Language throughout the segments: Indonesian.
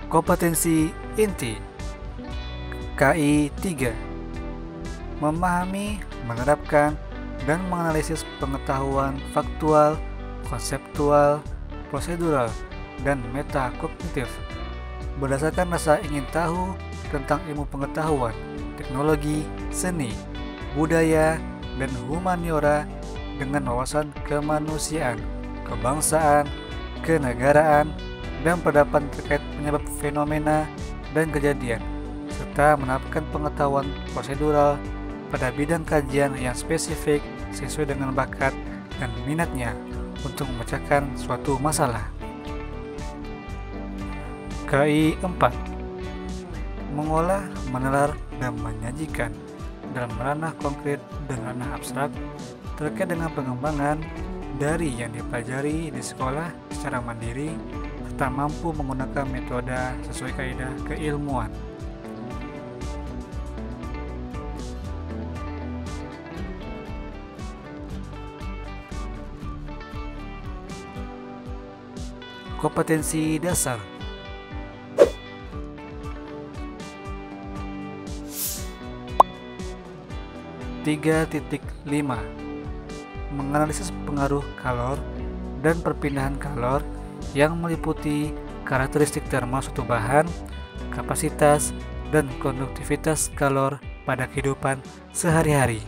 Kompetensi inti KI 3: memahami, menerapkan, dan menganalisis pengetahuan faktual, konseptual, prosedural, dan metakognitif berdasarkan rasa ingin tahu tentang ilmu pengetahuan, teknologi, seni, budaya, dan humaniora dengan wawasan kemanusiaan, kebangsaan, kenegaraan, dan pendapat terkait penyebab fenomena dan kejadian, serta menerapkan pengetahuan prosedural pada bidang kajian yang spesifik sesuai dengan bakat dan minatnya untuk memecahkan suatu masalah. KI 4: mengolah, menalar, dan menyajikan dalam ranah konkret dan ranah abstrak terkait dengan pengembangan dari yang dipelajari di sekolah secara mandiri serta mampu menggunakan metode sesuai kaidah keilmuan. Kompetensi dasar 3.5: menganalisis pengaruh kalor dan perpindahan kalor yang meliputi karakteristik termal suatu bahan, kapasitas, dan konduktivitas kalor pada kehidupan sehari-hari.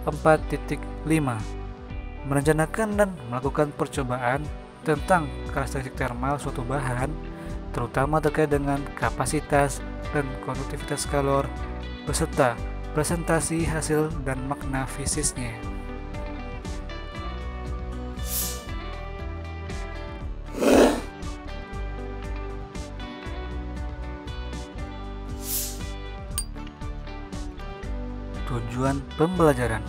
4.5: merencanakan dan melakukan percobaan tentang karakteristik termal suatu bahan, terutama terkait dengan kapasitas dan konduktivitas kalor, beserta presentasi hasil dan makna fisiknya. Tujuan pembelajaran.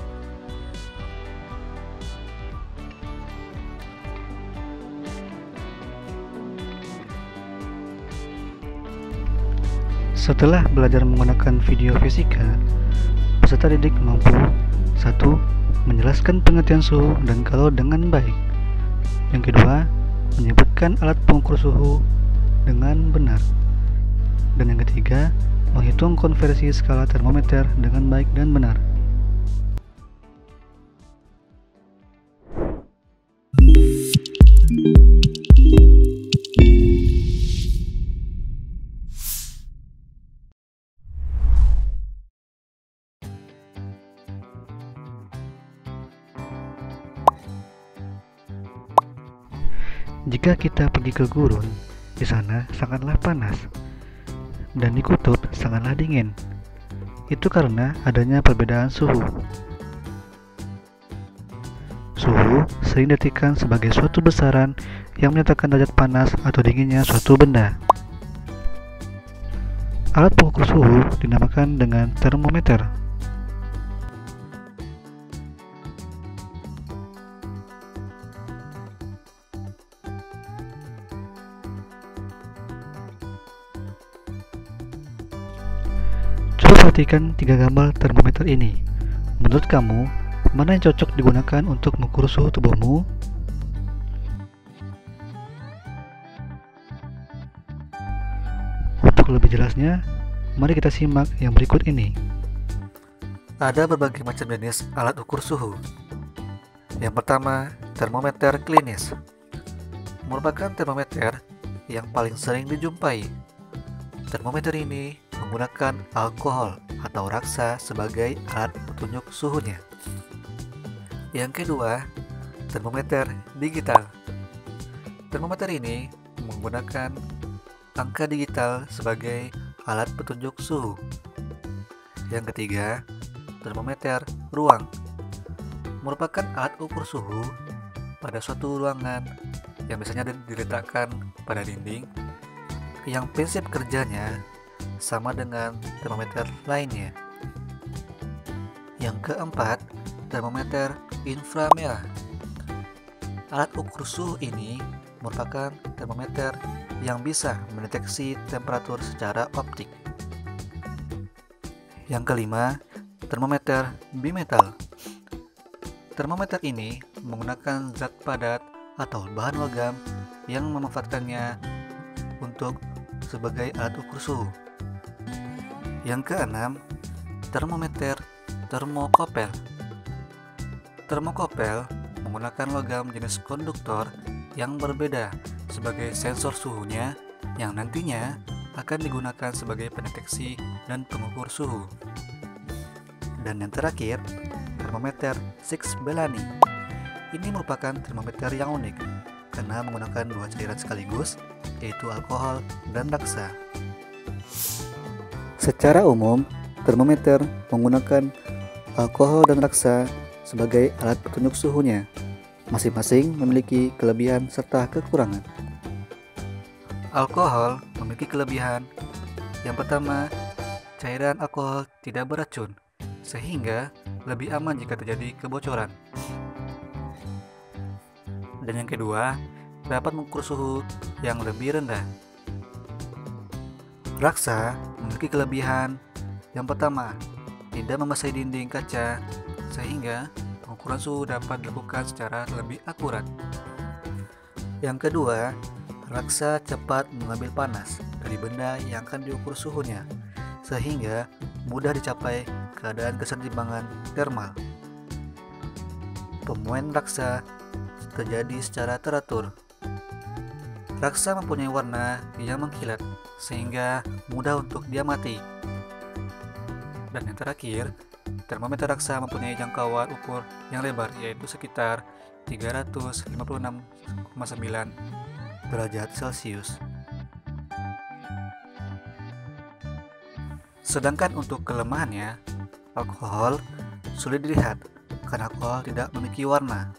Setelah belajar menggunakan video fisika, peserta didik mampu 1. Menjelaskan pengertian suhu dan kalor dengan baik. Yang kedua, menyebutkan alat pengukur suhu dengan benar. Dan yang ketiga, menghitung konversi skala termometer dengan baik dan benar. Jika kita pergi ke gurun, di sana sangatlah panas dan di kutub sangatlah dingin. Itu karena adanya perbedaan suhu. Suhu sering diartikan sebagai suatu besaran yang menyatakan derajat panas atau dinginnya suatu benda. Alat pengukur suhu dinamakan dengan termometer. Coba perhatikan 3 gambar termometer ini. Menurut kamu, mana yang cocok digunakan untuk mengukur suhu tubuhmu? Untuk lebih jelasnya, mari kita simak yang berikut ini. Ada berbagai macam jenis alat ukur suhu. Yang pertama, termometer klinis. Merupakan termometer yang paling sering dijumpai. Termometer ini menggunakan alkohol atau raksa sebagai alat petunjuk suhunya. Yang kedua, termometer digital. Termometer ini menggunakan angka digital sebagai alat petunjuk suhu. Yang ketiga, termometer ruang. Merupakan alat ukur suhu pada suatu ruangan yang biasanya diletakkan pada dinding, yang prinsip kerjanya sama dengan termometer lainnya. Yang keempat, termometer inframerah. Alat ukur suhu ini merupakan termometer yang bisa mendeteksi temperatur secara optik. Yang kelima, termometer bimetal. Termometer ini menggunakan zat padat atau bahan logam yang memanfaatkannya untuk sebagai alat ukur suhu. Yang keenam, termometer termokopel. Termokopel menggunakan logam jenis konduktor yang berbeda sebagai sensor suhunya yang nantinya akan digunakan sebagai pendeteksi dan pengukur suhu. Dan yang terakhir, termometer Six Bellani. Ini merupakan termometer yang unik karena menggunakan dua cairan sekaligus, yaitu alkohol dan raksa. Secara umum, termometer menggunakan alkohol dan raksa sebagai alat petunjuk suhunya. Masing-masing memiliki kelebihan serta kekurangan. Alkohol memiliki kelebihan. Yang pertama, cairan alkohol tidak beracun, sehingga lebih aman jika terjadi kebocoran. Dan yang kedua, dapat mengukur suhu yang lebih rendah. Raksa memiliki kelebihan. Yang pertama, tidak membasahi dinding kaca, sehingga pengukuran suhu dapat dilakukan secara lebih akurat. Yang kedua, raksa cepat mengambil panas dari benda yang akan diukur suhunya, sehingga mudah dicapai keadaan keseimbangan termal. Pemuaian raksa terjadi secara teratur. Raksa mempunyai warna yang mengkilat, sehingga mudah untuk diamati. Dan yang terakhir, termometer raksa mempunyai jangkauan ukur yang lebar, yaitu sekitar 356,9 derajat Celcius. Sedangkan untuk kelemahannya, alkohol sulit dilihat karena alkohol tidak memiliki warna.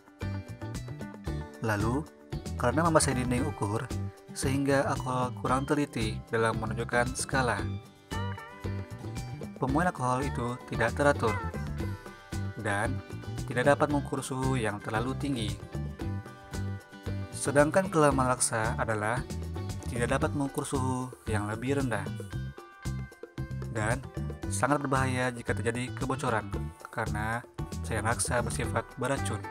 Lalu, karena membasahi dinding ukur, sehingga alkohol kurang teliti dalam menunjukkan skala. Pemuaian alkohol itu tidak teratur dan tidak dapat mengukur suhu yang terlalu tinggi. Sedangkan kelemahan raksa adalah tidak dapat mengukur suhu yang lebih rendah dan sangat berbahaya jika terjadi kebocoran karena cairan raksa bersifat beracun.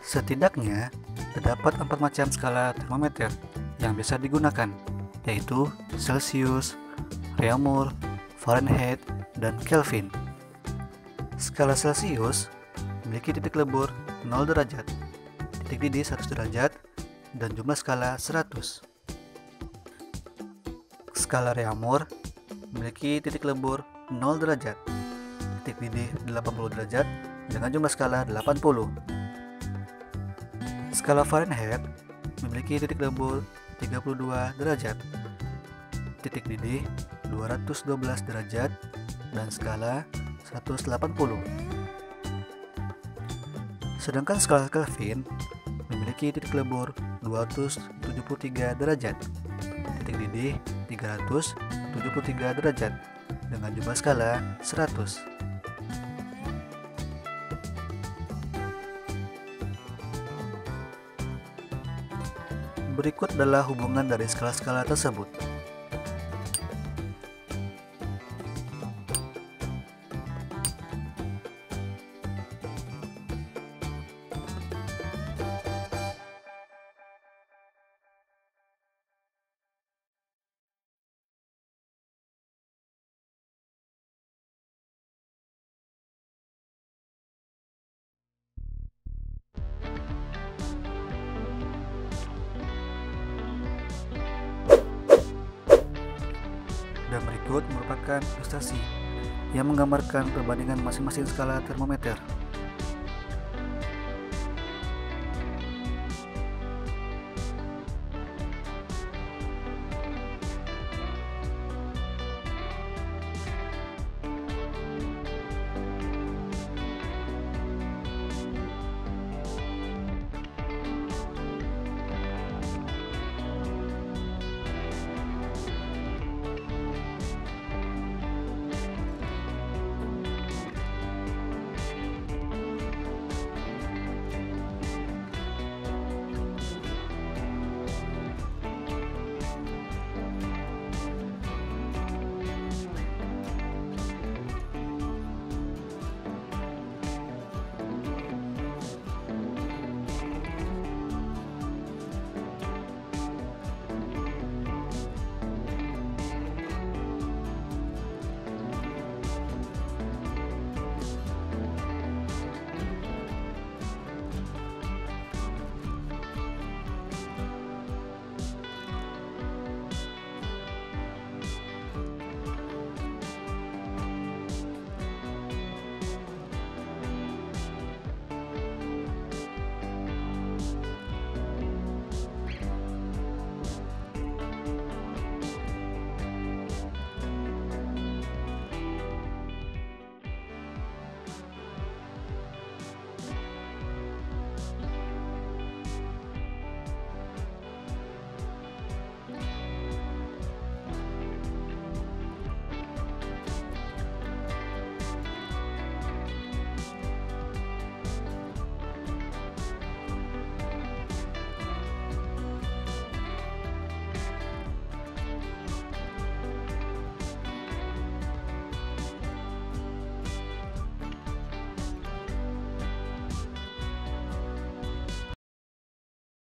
Setidaknya terdapat 4 macam skala termometer yang bisa digunakan, yaitu Celcius, Reaumur, Fahrenheit, dan Kelvin. Skala Celcius memiliki titik lebur 0 derajat, titik didih 100 derajat, dan jumlah skala 100. Skala Reaumur memiliki titik lebur 0 derajat, titik didih 80 derajat, dengan jumlah skala 80. Skala Fahrenheit memiliki titik lebur 32 derajat, titik didih 212 derajat, dan skala 180. Sedangkan skala Kelvin memiliki titik lebur 273 derajat, titik didih 373 derajat, dengan jumlah skala 100. Berikut adalah hubungan dari skala-skala tersebut. Dan berikut merupakan ilustrasi yang menggambarkan perbandingan masing-masing skala termometer.